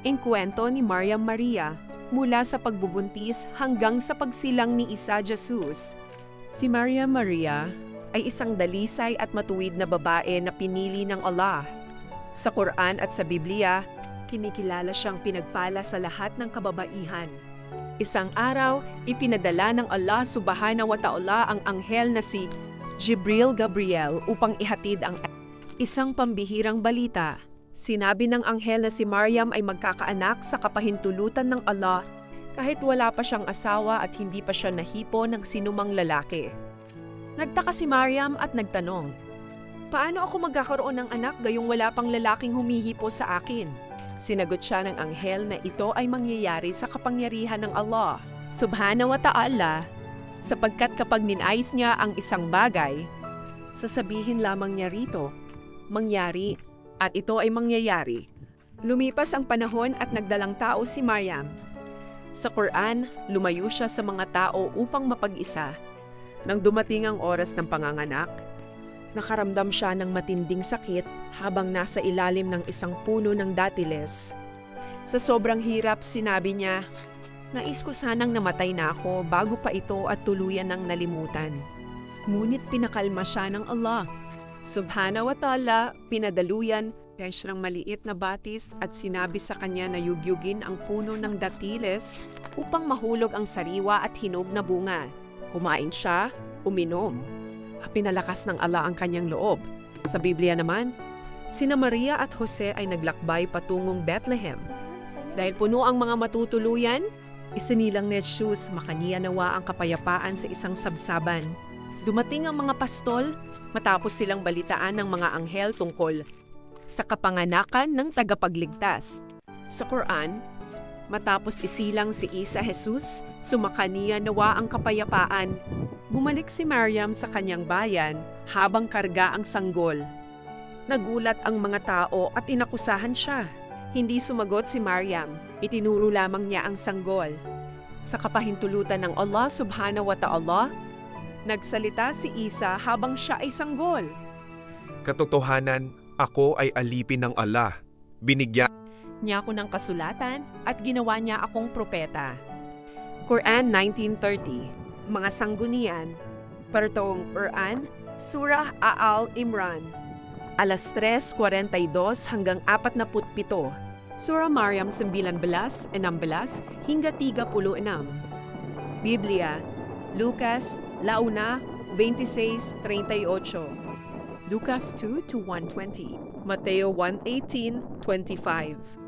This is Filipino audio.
Engkwento ni Maryam Maria mula sa pagbubuntis hanggang sa pagsilang ni Isa Jesus. Si Maryam Maria ay isang dalisay at matuwid na babae na pinili ng Allah. Sa Quran at sa Biblia, kinikilala siyang pinagpala sa lahat ng kababaihan. Isang araw, ipinadala ng Allah Subhanahu wa Ta'ala ang anghel na si Jibril Gabriel upang ihatid ang isang pambihirang balita. Sinabi ng anghel na si Maryam ay magkakaanak sa kapahintulutan ng Allah kahit wala pa siyang asawa at hindi pa siya nahipo ng sinumang lalaki. Nagtaka si Maryam at nagtanong, "Paano ako magkakaroon ng anak gayong wala pang lalaking humihipo sa akin?" Sinagot siya ng anghel na ito ay mangyayari sa kapangyarihan ng Allah Subhanahu wa Ta'ala, sapagkat kapag ninais niya ang isang bagay, sasabihin lamang niya rito, mangyari, at ito ay mangyayari. Lumipas ang panahon at nagdalang tao si Maryam. Sa Quran, lumayo siya sa mga tao upang mapag-isa. Nang dumating ang oras ng panganganak, nakaramdam siya ng matinding sakit habang nasa ilalim ng isang puno ng datiles. Sa sobrang hirap, sinabi niya, "Nais ko sanang namatay na ako bago pa ito at tuluyan ng nalimutan." Ngunit pinakalma siya ng Allah Subhanahu wa Ta'ala, pinadaluyan siyang maliit na batis at sinabi sa kanya na yugyugin ang puno ng datiles upang mahulog ang sariwa at hinog na bunga. Kumain siya, uminom. Pinalakas ng Allah ang kanyang loob. Sa Biblia naman, sina Maria at Jose ay naglakbay patungong Bethlehem. Dahil puno ang mga matutuluyan, isinilang ni Jesus makaniya nawa ang kapayapaan sa isang sabsaban. Dumating ang mga pastol matapos silang balitaan ng mga anghel tungkol sa kapanganakan ng tagapagligtas. Sa Quran, matapos isilang si Isa Jesus, sumakaniya nawa ang kapayapaan. Bumalik si Maryam sa kanyang bayan habang karga ang sanggol. Nagulat ang mga tao at inakusahan siya. Hindi sumagot si Maryam, itinuro lamang niya ang sanggol. Sa kapahintulutan ng Allah Subhanahu wa Ta'ala, nagsalita si Isa habang siya ay sanggol. Katotohanan, ako ay alipin ng Allah. Binigyan niya ako ng kasulatan at ginawa niya akong propeta. Quran 19:30. Mga sanggunian. Partong Quran, Surah Al-Imran. Alas 3:42 hanggang 47. Surah Maryam 19:16 hingga 36. Biblia, Lucas, Launa, 26:38. Lucas 2:120. Mateo 1:18-25.